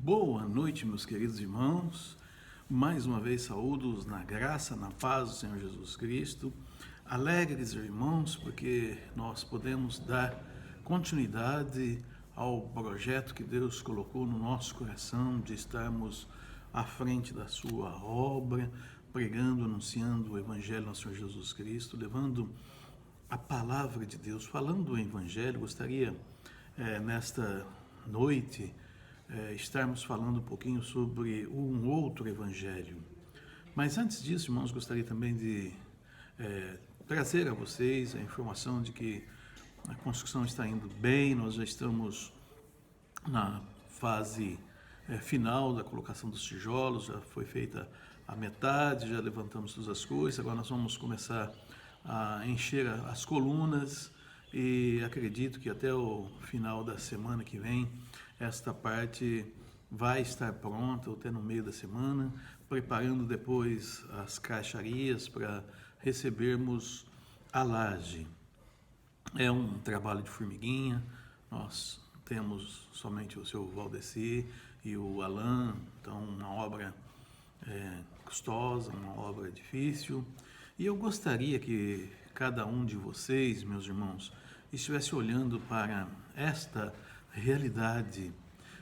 Boa noite, meus queridos irmãos. Mais uma vez saúdo-os na graça, na paz do Senhor Jesus Cristo. Alegres, irmãos, porque nós podemos dar continuidade ao projeto que Deus colocou no nosso coração de estarmos à frente da sua obra, pregando, anunciando o Evangelho do Senhor Jesus Cristo, levando a palavra de Deus. Falando do Evangelho, gostaria nesta noite estarmos falando um pouquinho sobre um outro evangelho. Mas antes disso, irmãos, gostaria também de trazer a vocês a informação de que a construção está indo bem, nós já estamos na fase final da colocação dos tijolos, já foi feita a metade, já levantamos todas as coisas, agora nós vamos começar a encher as colunas e acredito que até o final da semana que vem esta parte vai estar pronta, ou até no meio da semana, preparando depois as caixarias para recebermos a laje. É um trabalho de formiguinha, nós temos somente o seu Valdeci e o Alan, então uma obra custosa, uma obra difícil, e eu gostaria que cada um de vocês, meus irmãos, estivesse olhando para esta realidade.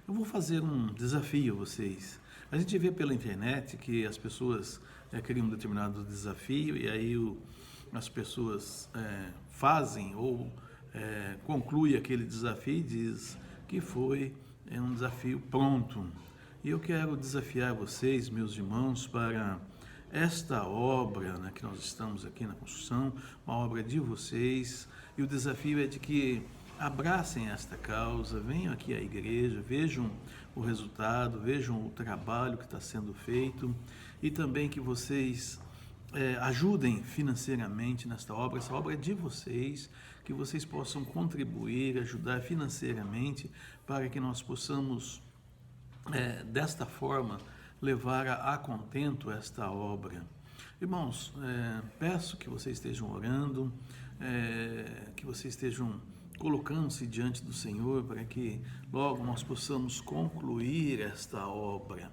Eu vou fazer um desafio a vocês. A gente vê pela internet que as pessoas criam um determinado desafio e aí as pessoas fazem ou concluem aquele desafio e diz que foi um desafio pronto. E eu quero desafiar vocês, meus irmãos, para esta obra que nós estamos aqui na construção, uma obra de vocês, e o desafio é de que abracem esta causa, venham aqui à igreja, vejam o resultado, vejam o trabalho que está sendo feito e também que vocês ajudem financeiramente nesta obra. Essa obra é de vocês, que vocês possam contribuir, ajudar financeiramente para que nós possamos, desta forma, levar a contento esta obra. Irmãos, peço que vocês estejam orando, que vocês estejam colocando-se diante do Senhor para que logo nós possamos concluir esta obra.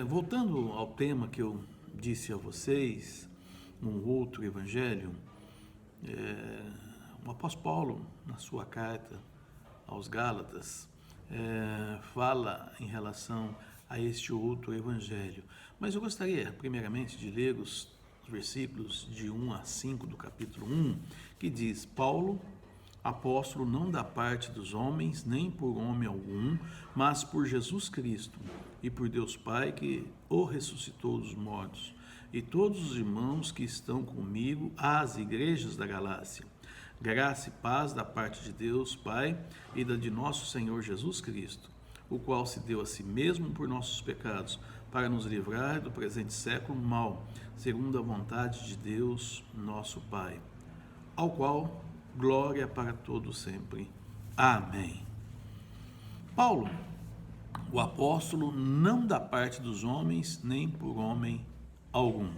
Voltando ao tema que eu disse a vocês, num outro evangelho, o apóstolo Paulo, na sua carta aos Gálatas, fala em relação a este outro evangelho. Mas eu gostaria, primeiramente, de ler os versículos de 1 a 5 do capítulo 1, que diz: Paulo, apóstolo não da parte dos homens, nem por homem algum, mas por Jesus Cristo e por Deus Pai que o ressuscitou dos mortos, e todos os irmãos que estão comigo às igrejas da Galácia. Graça e paz da parte de Deus Pai e da de nosso Senhor Jesus Cristo, o qual se deu a si mesmo por nossos pecados, para nos livrar do presente século mau, segundo a vontade de Deus, nosso Pai, ao qual glória para todos sempre. Amém. Paulo, o apóstolo, não da parte dos homens, nem por homem algum.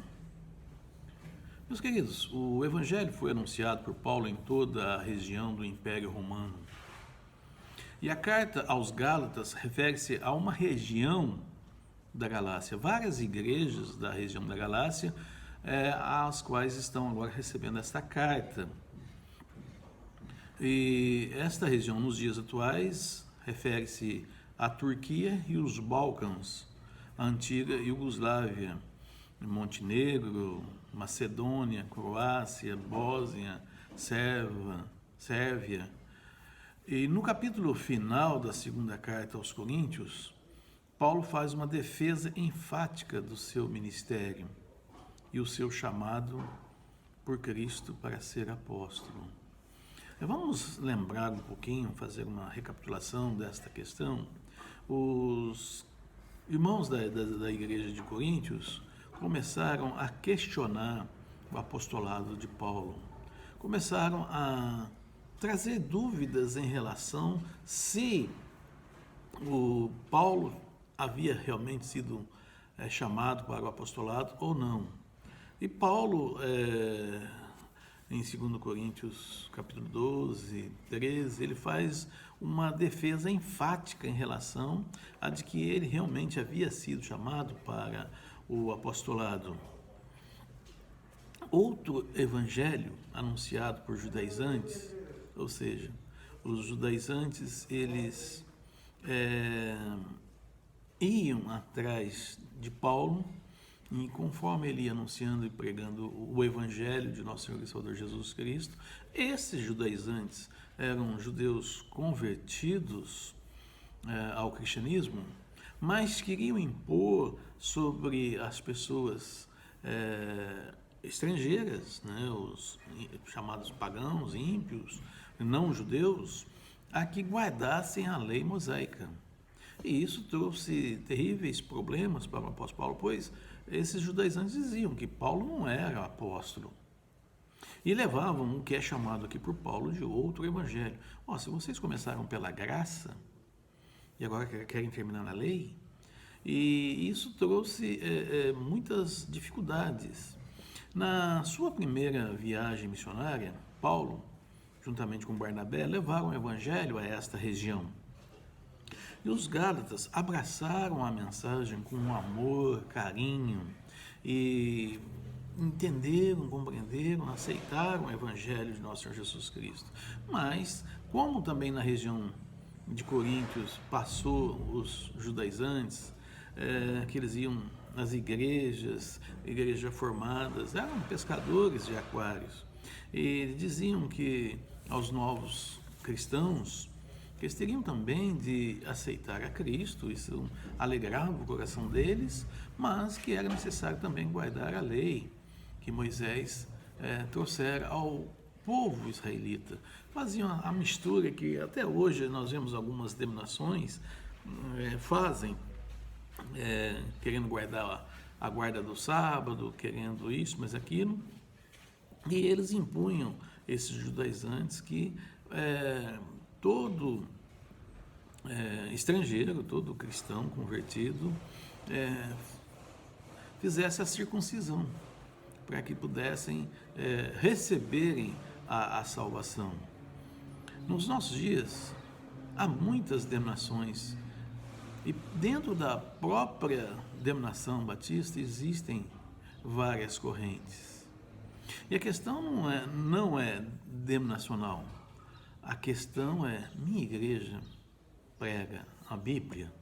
Meus queridos, o evangelho foi anunciado por Paulo em toda a região do Império Romano. E a carta aos Gálatas refere-se a uma região da Galácia, várias igrejas da região da Galácia, as quais estão agora recebendo esta carta. E esta região, nos dias atuais, refere-se à Turquia e os Balcãs, a antiga Iugoslávia, Montenegro, Macedônia, Croácia, Bósnia, Sérvia. E no capítulo final da segunda carta aos Coríntios, Paulo faz uma defesa enfática do seu ministério e o seu chamado por Cristo para ser apóstolo. Vamos lembrar um pouquinho, fazer uma recapitulação desta questão. Os irmãos da igreja de Coríntios começaram a questionar o apostolado de Paulo. Começaram a trazer dúvidas em relação se o Paulo havia realmente sido chamado para o apostolado ou não. E Paulo, em 2 Coríntios capítulo 12, 13, ele faz uma defesa enfática em relação a de que ele realmente havia sido chamado para o apostolado. Outro evangelho anunciado por judaizantes, ou seja, os judaizantes, eles iam atrás de Paulo, e conforme ele ia anunciando e pregando o evangelho de nosso Senhor e Salvador Jesus Cristo, esses judaizantes eram judeus convertidos ao cristianismo, mas queriam impor sobre as pessoas estrangeiras, né, os chamados pagãos, ímpios, não judeus, a que guardassem a lei mosaica. E isso trouxe terríveis problemas para o apóstolo Paulo, pois esses judaizantes diziam que Paulo não era apóstolo. E levavam o que é chamado aqui por Paulo de outro evangelho. Se vocês começaram pela graça e agora querem terminar na lei, e isso trouxe muitas dificuldades. Na sua primeira viagem missionária, Paulo, juntamente com Barnabé, levaram o evangelho a esta região. E os Gálatas abraçaram a mensagem com amor, carinho, e entenderam, compreenderam, aceitaram o evangelho de nosso Senhor Jesus Cristo. Mas, como também na região de Coríntios passou os judaizantes, que eles iam nas igrejas formadas, eram pescadores de aquários, e diziam que aos novos cristãos, que eles teriam também de aceitar a Cristo, isso alegrava o coração deles, mas que era necessário também guardar a lei que Moisés trouxera ao povo israelita. Faziam a mistura que até hoje nós vemos algumas denominações fazem, querendo guardar a guarda do sábado, querendo isso, mas aquilo, e eles impunham esses judaizantes que todo estrangeiro, todo cristão convertido fizesse a circuncisão, para que pudessem receberem a salvação. Nos nossos dias, há muitas denominações, e dentro da própria denominação batista existem várias correntes. E a questão não é denominacional, a questão é: minha igreja prega a Bíblia?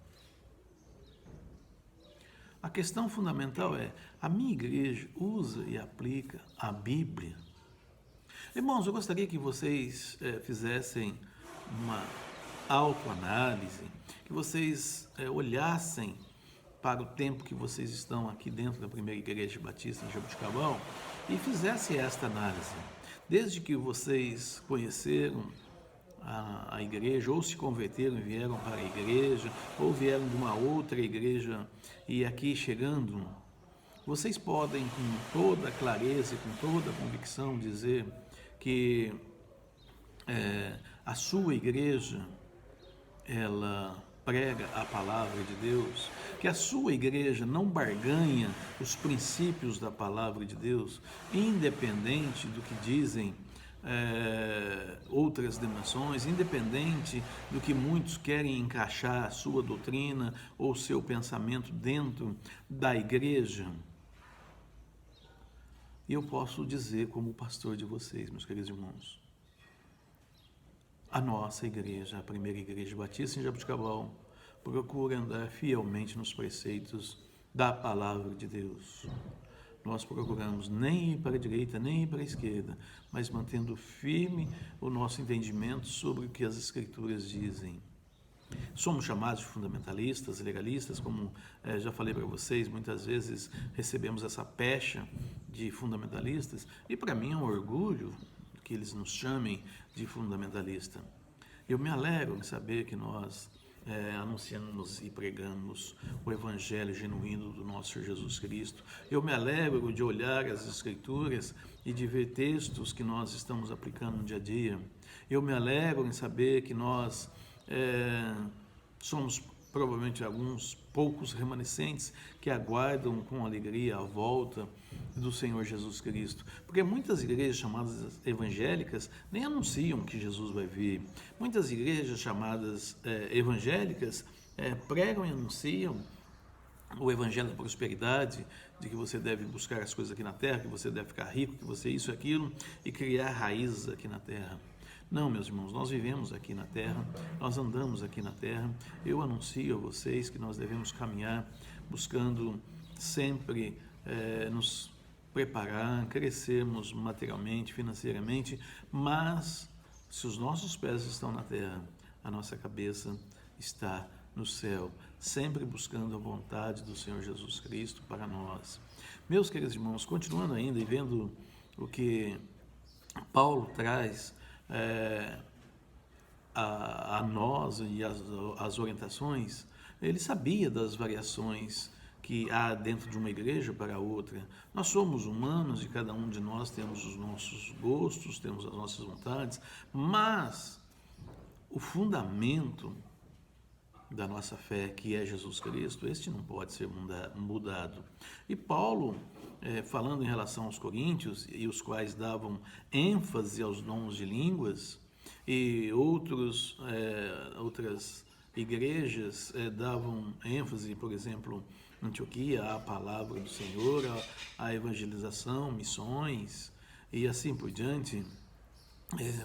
A questão fundamental é: a minha igreja usa e aplica a Bíblia? Irmãos, eu gostaria que vocês fizessem uma autoanálise, que vocês olhassem para o tempo que vocês estão aqui dentro da primeira igreja batista em Jaboticabal e fizessem esta análise. Desde que vocês conheceram a igreja, ou se converteram e vieram para a igreja, ou vieram de uma outra igreja e aqui chegando, vocês podem com toda clareza e com toda convicção dizer que a sua igreja, ela prega a palavra de Deus, que a sua igreja não barganha os princípios da palavra de Deus, independente do que dizem outras denominações, independente do que muitos querem encaixar a sua doutrina ou seu pensamento dentro da igreja. E eu posso dizer como pastor de vocês, meus queridos irmãos, a nossa igreja, a primeira igreja batista em Jaboticabal, procura andar fielmente nos preceitos da palavra de Deus. Nós procuramos nem ir para a direita, nem ir para a esquerda, mas mantendo firme o nosso entendimento sobre o que as Escrituras dizem. Somos chamados de fundamentalistas, legalistas, como já falei para vocês, muitas vezes recebemos essa pecha de fundamentalistas, e para mim é um orgulho que eles nos chamem de fundamentalista. Eu me alegro em saber que nós anunciamos e pregamos o Evangelho genuíno do nosso Senhor Jesus Cristo. Eu me alegro de olhar as Escrituras e de ver textos que nós estamos aplicando no dia a dia. Eu me alegro em saber que nós somos provavelmente alguns poucos remanescentes que aguardam com alegria a volta do Senhor Jesus Cristo. Porque muitas igrejas chamadas evangélicas nem anunciam que Jesus vai vir. Muitas igrejas chamadas evangélicas pregam e anunciam o evangelho da prosperidade, de que você deve buscar as coisas aqui na terra, que você deve ficar rico, que você isso e aquilo, e criar raízes aqui na terra. Não, meus irmãos, nós vivemos aqui na terra, nós andamos aqui na terra. Eu anuncio a vocês que nós devemos caminhar buscando sempre nos preparar, crescermos materialmente, financeiramente, mas se os nossos pés estão na terra, a nossa cabeça está no céu, sempre buscando a vontade do Senhor Jesus Cristo para nós. Meus queridos irmãos, continuando ainda e vendo o que Paulo traz a nós e as orientações, ele sabia das variações que há dentro de uma igreja para outra. Nós somos humanos e cada um de nós temos os nossos gostos, temos as nossas vontades, mas o fundamento da nossa fé, que é Jesus Cristo, este não pode ser mudado. E Paulo, falando em relação aos coríntios, e os quais davam ênfase aos dons de línguas, e outras igrejas davam ênfase, por exemplo, em Antioquia, à palavra do Senhor, à evangelização, missões, e assim por diante,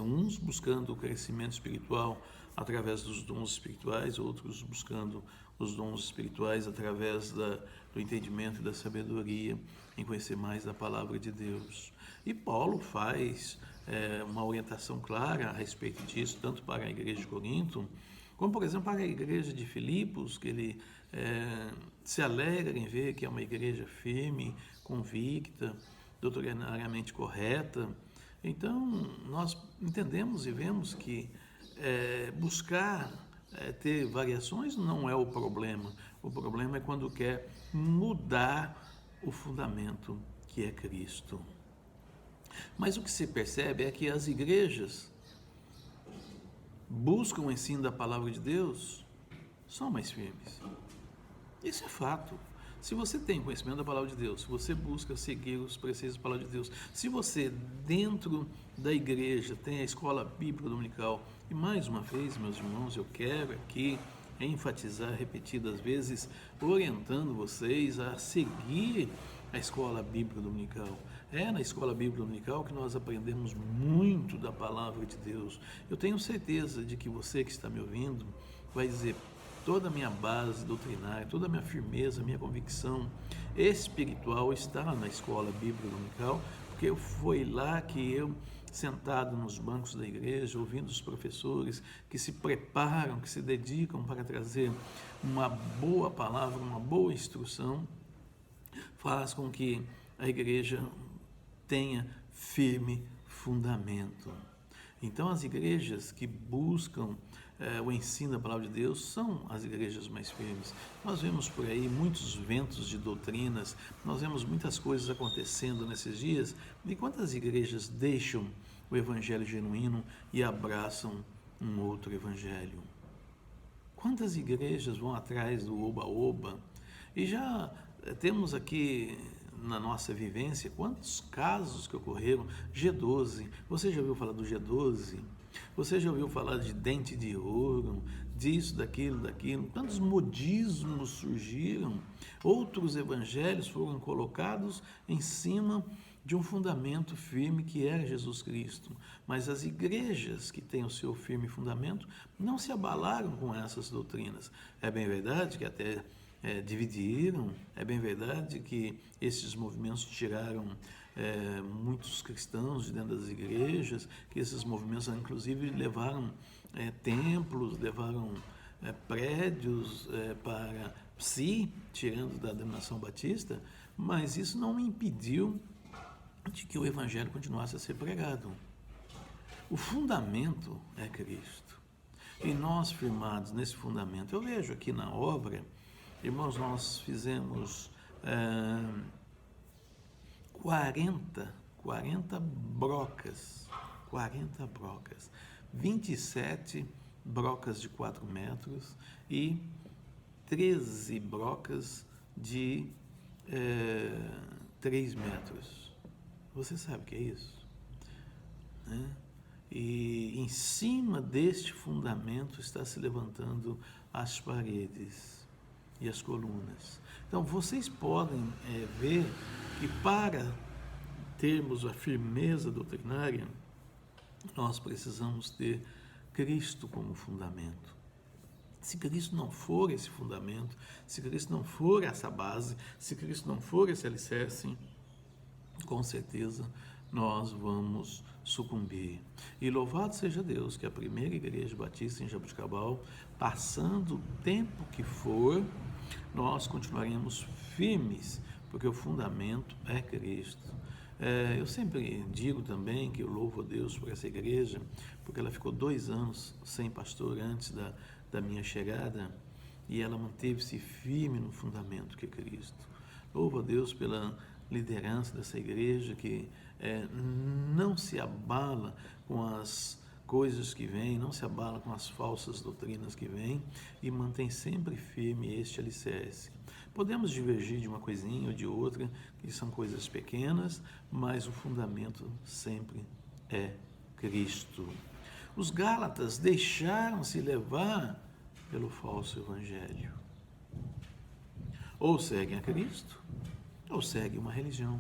uns buscando o crescimento espiritual através dos dons espirituais, outros buscando os dons espirituais através do entendimento e da sabedoria, em conhecer mais da palavra de Deus. E Paulo faz uma orientação clara a respeito disso, tanto para a igreja de Corinto, como, por exemplo, para a igreja de Filipos, que ele se alegra em ver que é uma igreja firme, convicta, doutrinariamente correta. Então, nós entendemos e vemos que buscar ter variações não é o problema. O problema é quando quer mudar o fundamento que é Cristo. Mas o que se percebe é que as igrejas buscam o ensino da palavra de Deus, são mais firmes. Isso é fato. Se você tem conhecimento da palavra de Deus, se você busca seguir os preceitos da palavra de Deus, se você dentro da igreja tem a escola bíblica dominical, e mais uma vez, meus irmãos, eu quero aqui enfatizar repetidas vezes, orientando vocês a seguir a escola bíblica dominical. É na escola bíblica dominical que nós aprendemos muito da palavra de Deus. Eu tenho certeza de que você que está me ouvindo vai dizer: toda a minha base doutrinária, toda a minha firmeza, a minha convicção espiritual está na escola bíblica dominical, porque foi lá que eu, sentado nos bancos da igreja, ouvindo os professores que se preparam, que se dedicam para trazer uma boa palavra, uma boa instrução, faz com que a igreja tenha firme fundamento. Então, as igrejas que buscam o ensino da palavra de Deus são as igrejas mais firmes. Nós vemos por aí muitos ventos de doutrinas, nós vemos muitas coisas acontecendo nesses dias, e quantas igrejas deixam o evangelho genuíno e abraçam um outro evangelho? Quantas igrejas vão atrás do oba-oba? E já temos aqui na nossa vivência quantos casos que ocorreram. G12, você já ouviu falar do G12? Você já ouviu falar de dente de ouro, disso, daquilo? Tantos modismos surgiram, outros evangelhos foram colocados em cima de um fundamento firme que era Jesus Cristo. Mas as igrejas que têm o seu firme fundamento não se abalaram com essas doutrinas. É bem verdade que até dividiram, é bem verdade que esses movimentos tiraram muitos cristãos de dentro das igrejas, que esses movimentos inclusive levaram templos, levaram prédios para si, tirando da denominação batista, mas isso não impediu de que o evangelho continuasse a ser pregado. O fundamento é Cristo. E nós firmados nesse fundamento, eu vejo aqui na obra, irmãos, nós fizemos 40 brocas, 27 brocas de 4 metros e 13 brocas de 3 metros. Você sabe o que é isso? Né? E em cima deste fundamento está se levantando as paredes e as colunas. Então, vocês podem ver que para termos a firmeza doutrinária, nós precisamos ter Cristo como fundamento. Se Cristo não for esse fundamento, se Cristo não for essa base, se Cristo não for esse alicerce, com certeza nós vamos sucumbir. E louvado seja Deus que a primeira igreja batista em Jaboticabal, passando o tempo que for, nós continuaremos firmes, porque o fundamento é Cristo. Eu sempre digo também que eu louvo a Deus por essa igreja, porque ela ficou 2 anos sem pastor antes da minha chegada, e ela manteve-se firme no fundamento que é Cristo. Louvo a Deus pela liderança dessa igreja que não se abala com as coisas que vêm, não se abala com as falsas doutrinas que vêm e mantém sempre firme este alicerce. Podemos divergir de uma coisinha ou de outra, que são coisas pequenas, mas o fundamento sempre é Cristo. Os Gálatas deixaram-se levar pelo falso evangelho. Ou seguem a Cristo, ou seguem uma religião.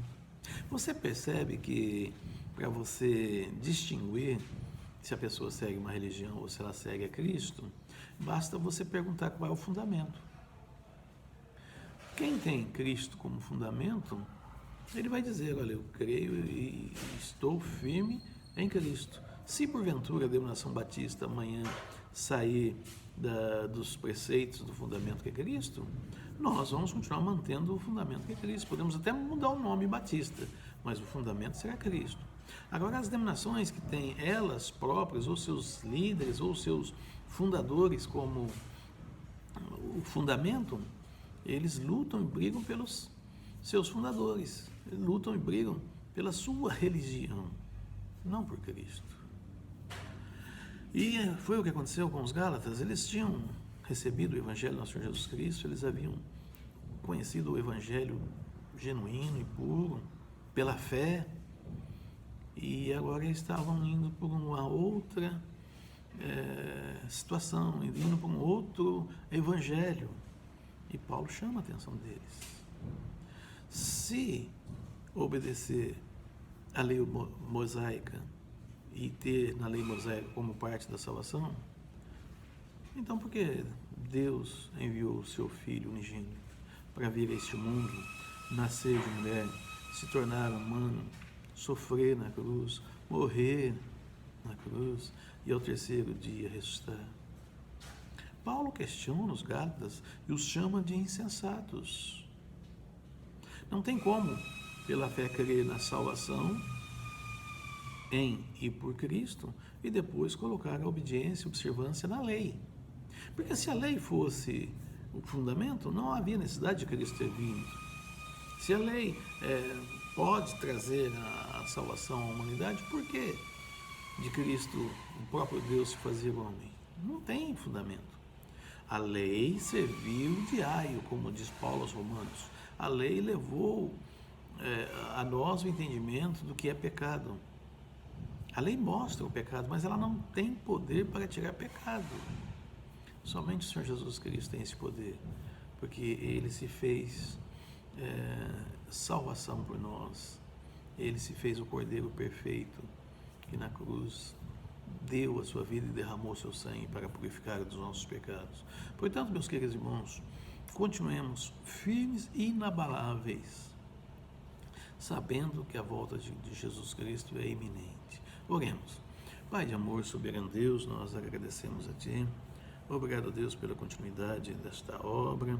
Você percebe que para você distinguir se a pessoa segue uma religião ou se ela segue a Cristo, basta você perguntar qual é o fundamento. Quem tem Cristo como fundamento, ele vai dizer, olha, eu creio e estou firme em Cristo. Se porventura a denominação batista amanhã sair dos preceitos do fundamento que é Cristo, nós vamos continuar mantendo o fundamento que é Cristo. Podemos até mudar o nome batista, mas o fundamento será Cristo. Agora, as denominações que têm elas próprias, ou seus líderes, ou seus fundadores como o fundamento, eles lutam e brigam pelos seus fundadores, eles lutam e brigam pela sua religião, não por Cristo. E foi o que aconteceu com os Gálatas. Eles tinham recebido o Evangelho do nosso Senhor Jesus Cristo, eles haviam conhecido o Evangelho genuíno e puro, pela fé, e agora eles estavam indo por uma outra situação, indo por um outro Evangelho. E Paulo chama a atenção deles. Se obedecer à lei mosaica e ter na lei mosaica como parte da salvação, então por que Deus enviou o seu Filho unigênito para vir a este mundo, nascer de mulher, se tornar humano, sofrer na cruz, morrer na cruz e ao terceiro dia ressuscitar? Paulo questiona os Gálatas e os chama de insensatos. Não tem como, pela fé, crer na salvação em e por Cristo e depois colocar a obediência e observância na lei. Porque se a lei fosse o fundamento, não havia necessidade de Cristo ter vindo. Se a lei pode trazer a salvação à humanidade, por que de Cristo, o próprio Deus, se fazer homem? Não tem fundamento. A lei serviu de aio, como diz Paulo aos Romanos. A lei levou a nós o entendimento do que é pecado. A lei mostra o pecado, mas ela não tem poder para tirar pecado. Somente o Senhor Jesus Cristo tem esse poder, porque Ele se fez salvação por nós. Ele se fez o Cordeiro perfeito, que na cruz deu a sua vida e derramou seu sangue para purificar dos nossos pecados. Portanto, meus queridos irmãos, continuemos firmes e inabaláveis, sabendo que a volta de Jesus Cristo é iminente. Oremos. Pai de amor, soberano Deus, nós agradecemos a Ti. Obrigado, Deus, pela continuidade desta obra,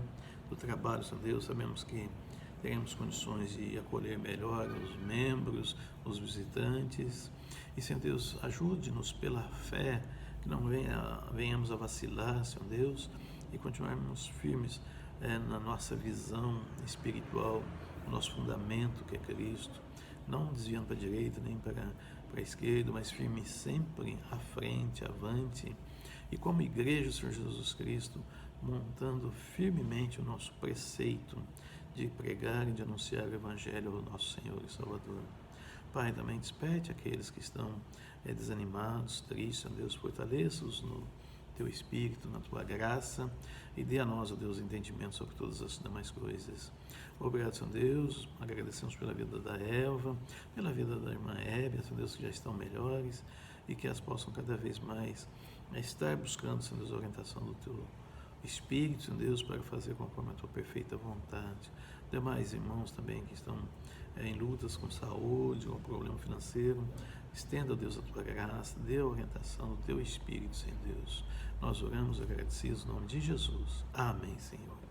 do trabalho, Senhor Deus. Sabemos que teremos condições de acolher melhor os membros, os visitantes. E, Senhor Deus, ajude-nos pela fé, que não venhamos a vacilar, Senhor Deus, e continuarmos firmes na nossa visão espiritual, no nosso fundamento, que é Cristo, não desviando para a direita nem para a esquerda, mas firme sempre à frente, avante. E como igreja, Senhor Jesus Cristo, montando firmemente o nosso preceito de pregar e de anunciar o Evangelho ao nosso Senhor e Salvador. Pai, também desperte aqueles que estão desanimados, tristes, ó Deus, fortaleça-os no Teu Espírito, na Tua graça, e dê a nós, ó Deus, entendimento sobre todas as demais coisas. Obrigado, Senhor Deus, agradecemos pela vida da Elva, pela vida da irmã Hébia, Senhor Deus, que já estão melhores, e que elas possam cada vez mais estar buscando, Senhor Deus, a orientação do Teu Espírito, Senhor Deus, para fazer conforme a Tua perfeita vontade. Demais irmãos também que estão em lutas com saúde, com problema financeiro, estenda, Deus, a Tua graça, dê a orientação do Teu Espírito, Senhor Deus. Nós oramos agradecidos em nome de Jesus. Amém, Senhor.